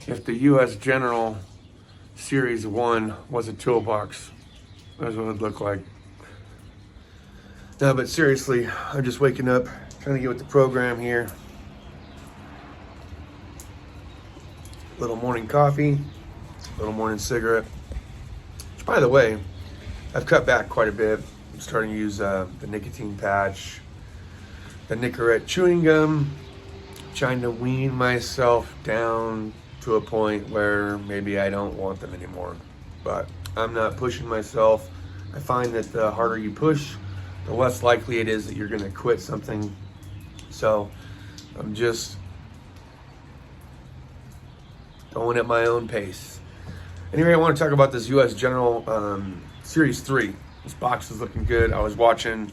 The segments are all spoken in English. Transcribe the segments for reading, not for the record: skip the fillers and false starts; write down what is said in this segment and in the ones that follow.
if the U.S. General Series 1 was a toolbox. That's what it would look like. No, but seriously, I'm just waking up, trying to get with the program here. Little morning coffee, little morning cigarette. Which, by the way, I've cut back quite a bit. I'm starting to use the nicotine patch, the Nicorette chewing gum, trying to wean myself down to a point where maybe I don't want them anymore. But I'm not pushing myself. I find that the harder you push, the less likely it is that you're gonna quit something. So I'm just going at my own pace. Anyway, I want to talk about this U.S. General Series 3. This box is looking good. I was watching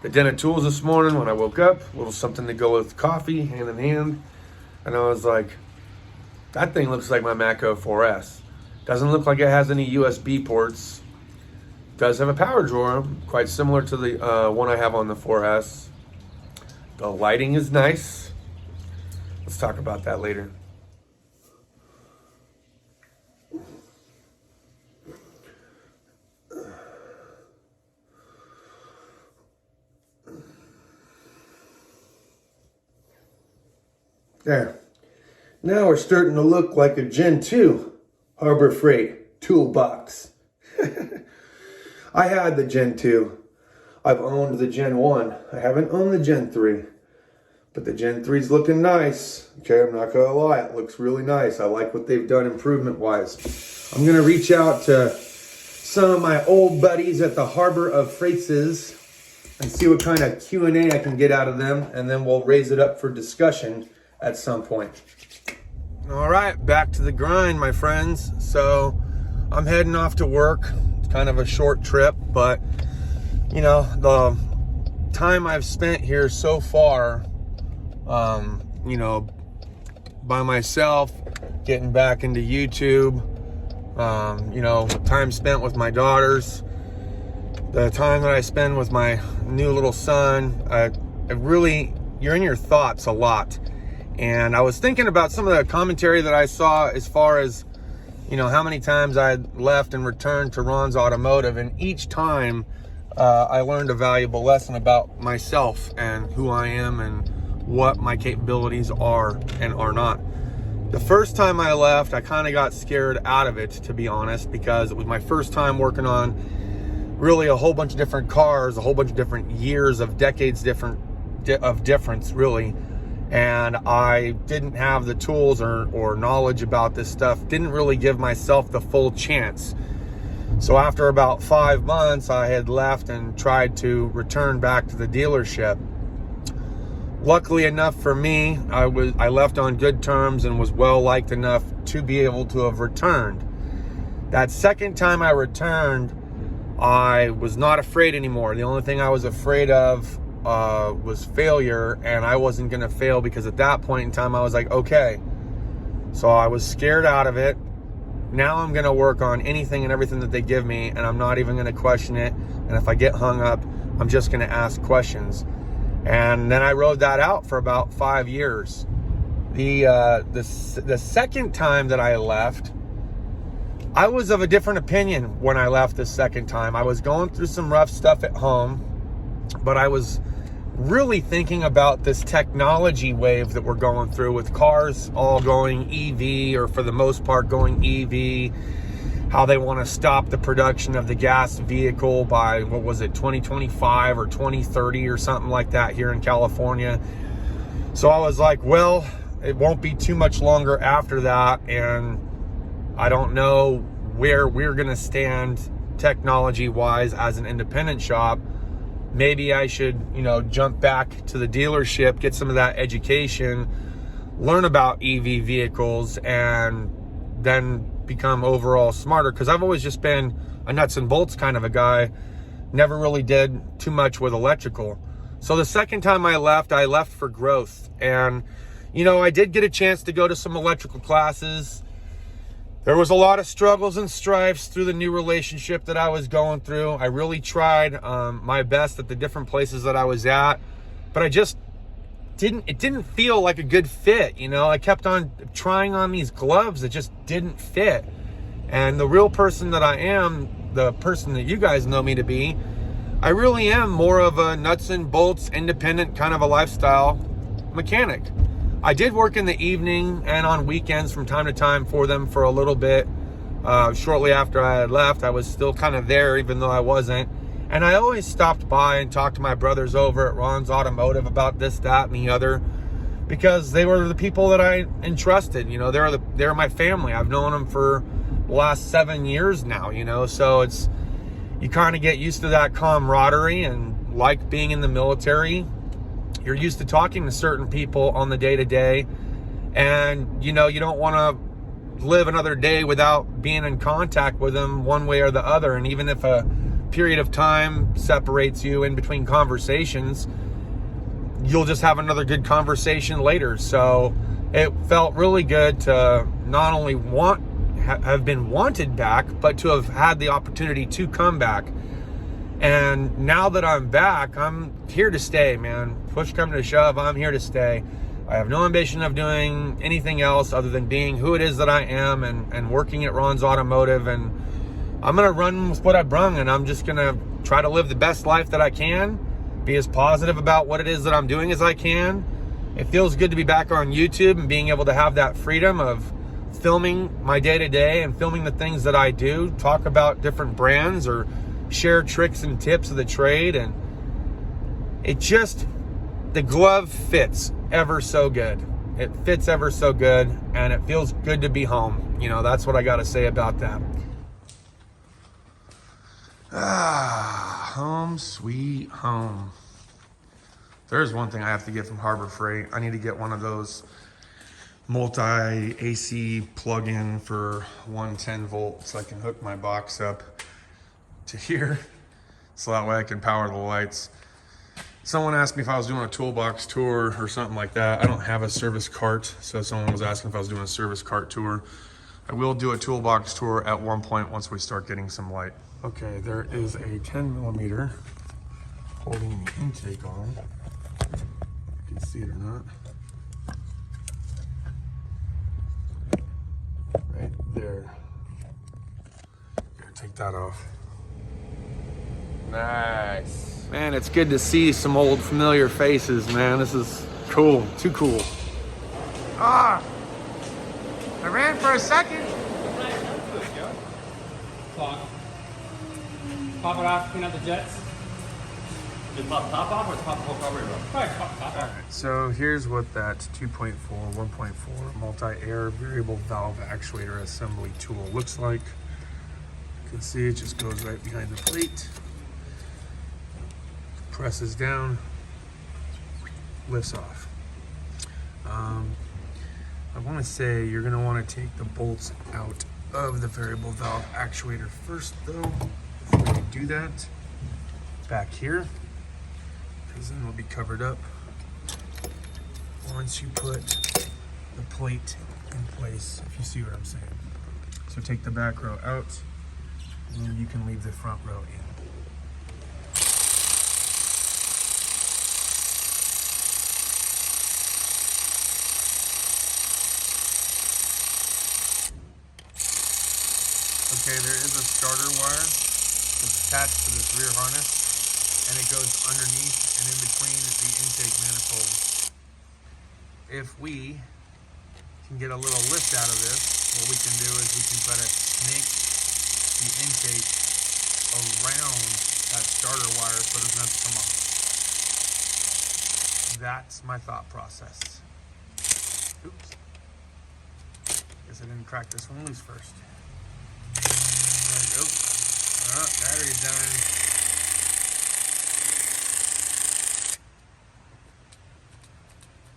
the Den of Tools this morning when I woke up. A little something to go with coffee, hand in hand. And I was like, that thing looks like my Maco 4S. Doesn't look like it has any USB ports. Does have a power drawer, quite similar to the one I have on the 4S. The lighting is nice. Let's talk about that later. There. Now we're starting to look like a Gen 2 Harbor Freight toolbox. I had the Gen 2. I've owned the Gen 1. I haven't owned the Gen 3. But the Gen 3 is looking nice. Okay, I'm not going to lie. It looks really nice. I like what they've done improvement-wise. I'm going to reach out to some of my old buddies at the Harbor of Freightses and see what kind of Q&A I can get out of them. And then we'll raise it up for discussion at some point. All right, back to the grind, my friends. So I'm heading off to work. It's kind of a short trip, but you know, the time I've spent here so far, you know, by myself, getting back into YouTube, you know, time spent with my daughters, the time that I spend with my new little son, you're in your thoughts a lot. And I was thinking about some of the commentary that I saw as far as, you know, how many times I left and returned to Ron's Automotive. And each time I learned a valuable lesson about myself and who I am and what my capabilities are and are not. The first time I left, I kind of got scared out of it, to be honest, because it was my first time working on really a whole bunch of different cars, a whole bunch of different years of decades of difference, really. And I didn't have the tools or knowledge about this stuff, didn't really give myself the full chance. So after about 5 months, I had left and tried to return back to the dealership. Luckily enough for me, I left on good terms and was well liked enough to be able to have returned. That second time I returned, I was not afraid anymore. The only thing I was afraid of was failure, and I wasn't going to fail because at that point in time I was like, okay. So I was scared out of it. Now I'm going to work on anything and everything that they give me, and I'm not even going to question it. And if I get hung up, I'm just going to ask questions. And then I rode that out for about 5 years. The second time that I left, I was of a different opinion when I left the second time. I was going through some rough stuff at home, but I was really thinking about this technology wave that we're going through with cars all going EV, or for the most part going EV, how they want to stop the production of the gas vehicle by, 2025 or 2030 or something like that here in California. So I was like, well, it won't be too much longer after that, and I don't know where we're going to stand technology-wise as an independent shop. Maybe I should, jump back to the dealership, get some of that education, learn about EV vehicles, and then become overall smarter. Because I've always just been a nuts and bolts kind of a guy, never really did too much with electrical. So the second time I left for growth. And, I did get a chance to go to some electrical classes. There was a lot of struggles and strifes through the new relationship that I was going through. I really tried my best at the different places that I was at, but didn't feel like a good fit. You know, I kept on trying on these gloves that just didn't fit. And the real person that I am, the person that you guys know me to be, I really am more of a nuts and bolts, independent kind of a lifestyle mechanic. I did work in the evening and on weekends from time to time for them for a little bit. Shortly after I had left, I was still kind of there, even though I wasn't. And I always stopped by and talked to my brothers over at Ron's Automotive about this, that, and the other, because they were the people that I entrusted. You know, they're my family. I've known them for the last 7 years now, you know, so you kind of get used to that camaraderie, and like being in the military, you're used to talking to certain people on the day-to-day, and you know, you don't want to live another day without being in contact with them one way or the other. And even if a period of time separates you in between conversations, you'll just have another good conversation later. So it felt really good to not only have been wanted back, but to have had the opportunity to come back. And now that I'm back, I'm here to stay, man. Push come to shove, I'm here to stay. I have no ambition of doing anything else other than being who it is that I am, and working at Ron's Automotive. And I'm gonna run with what I brung, and I'm just gonna try to live the best life that I can, be as positive about what it is that I'm doing as I can. It feels good to be back on YouTube and being able to have that freedom of filming my day-to-day and filming the things that I do, talk about different brands or share tricks and tips of the trade. And the glove fits ever so good. It fits ever so good, and it feels good to be home. You know, that's what I got to say about that. Home sweet home. There's one thing I have to get from Harbor Freight. I need to get one of those multi-AC plug-in for 110 volt, so I can hook my box up to here, so that way I can power the lights. Someone asked me if I was doing a toolbox tour or something like that. I don't have a service cart, so someone was asking if I was doing a service cart tour. I will do a toolbox tour at one point once we start getting some light. Okay, there is a 10 millimeter holding the intake on. You can see it or not. Right there. Gotta take that off. Nice. Man, it's good to see some old familiar faces, man. This is cool. Too cool. Ah! I ran for a second. Pop it off, clean out the jets. You pop top off or pop the whole carburetor off? Probably pop top off. So here's what that 2.4, 1.4 multi-air variable valve actuator assembly tool looks like. You can see it just goes right behind the plate. Presses down, lifts off. I want to say you're going to want to take the bolts out of the variable valve actuator first, though. Before you do that, back here, because then it'll be covered up once you put the plate in place, if you see what I'm saying. So take the back row out, and then you can leave the front row in. Okay, there is a starter wire that's attached to this rear harness, and it goes underneath and in between the intake manifolds. If we can get a little lift out of this, what we can do is we can try to snake the intake around that starter wire so it doesn't have to come off. That's my thought process. Oops. Guess I didn't crack this one loose first. There we go. Oh, battery's dying.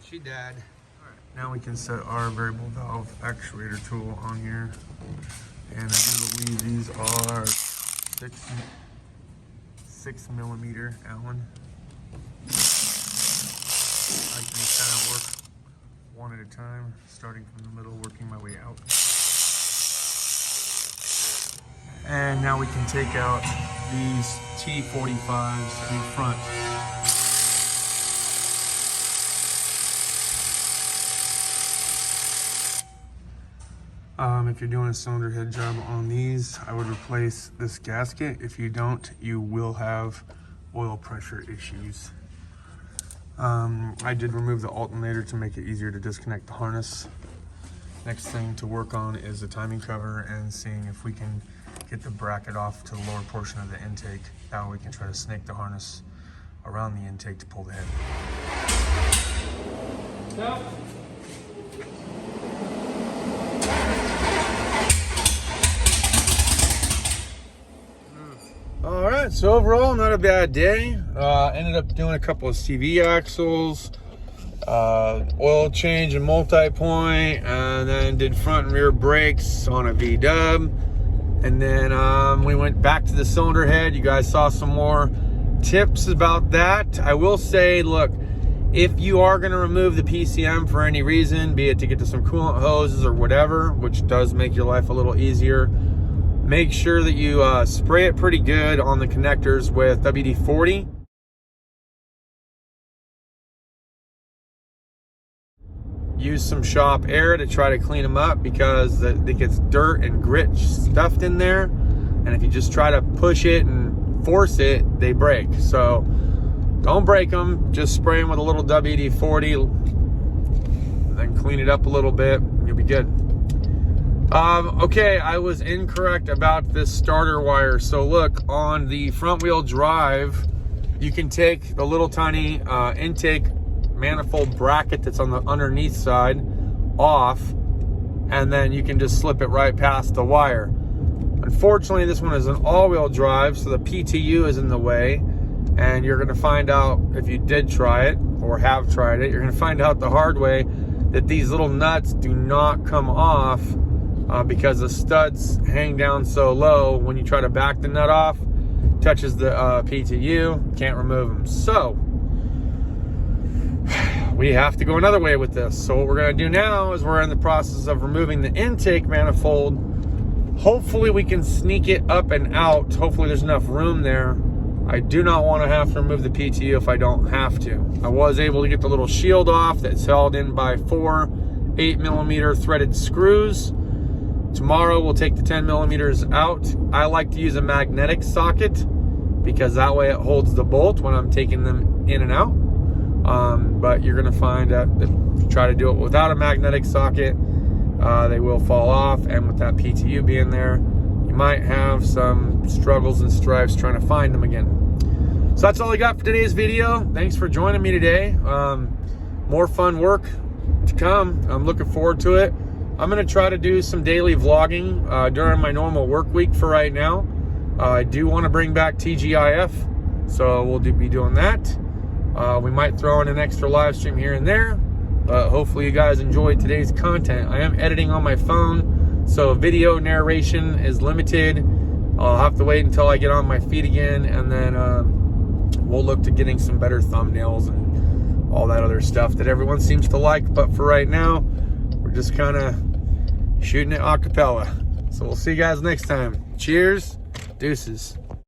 She died. All right. Now we can set our variable valve actuator tool on here. And I do believe these are 6 millimeter Allen. I can kind of work one at a time, starting from the middle, working my way out. And now we can take out these T45s in front. If you're doing a cylinder head job on these, I would replace this gasket. If you don't, you will have oil pressure issues. I did remove the alternator to make it easier to disconnect the harness. Next thing to work on is the timing cover and seeing if we can get the bracket off to the lower portion of the intake. That way we can try to snake the harness around the intake to pull the head. Go. All right, so overall, not a bad day. Ended up doing a couple of CV axles, oil change and multi-point, and then did front and rear brakes on a V-dub. And then we went back to the cylinder head. You guys saw some more tips about that. I will say, look, if you are going to remove the PCM for any reason, be it to get to some coolant hoses or whatever, which does make your life a little easier, make sure that you spray it pretty good on the connectors with WD-40. Use some shop air to try to clean them up because it gets dirt and grit stuffed in there. And if you just try to push it and force it, they break. So don't break them, just spray them with a little WD-40, then clean it up a little bit, you'll be good. Okay, I was incorrect about this starter wire. So look, on the front wheel drive, you can take the little tiny intake manifold bracket that's on the underneath side off, and then you can just slip it right past the wire. Unfortunately, this one is an all-wheel drive, so the Pt.2 is in the way, and you're going to find out, if you did try it or have tried it, you're going to find out the hard way that these little nuts do not come off because the studs hang down so low. When you try to back the nut off, touches the Pt.2, can't remove them. So we have to go another way with this. So what we're going to do now is we're in the process of removing the intake manifold. Hopefully we can sneak it up and out. Hopefully there's enough room there. I do not want to have to remove the Pt.2 if I don't have to. I was able to get the little shield off that's held in by 4 8mm threaded screws. Tomorrow we'll take the 10mm out. I like to use a magnetic socket because that way it holds the bolt when I'm taking them in and out. But you're going to find that if you try to do it without a magnetic socket, they will fall off. And with that Pt.2 being there, you might have some struggles and strifes trying to find them again. So that's all I got for today's video. Thanks for joining me today. More fun work to come. I'm looking forward to it. I'm going to try to do some daily vlogging during my normal work week for right now. I do want to bring back TGIF, so we'll be doing that. We might throw in an extra live stream here and there, but hopefully you guys enjoyed today's content. I am editing on my phone, so video narration is limited. I'll have to wait until I get on my feet again, and then we'll look to getting some better thumbnails and all that other stuff that everyone seems to like. But for right now, we're just kind of shooting it a cappella. So we'll see you guys next time. Cheers, deuces.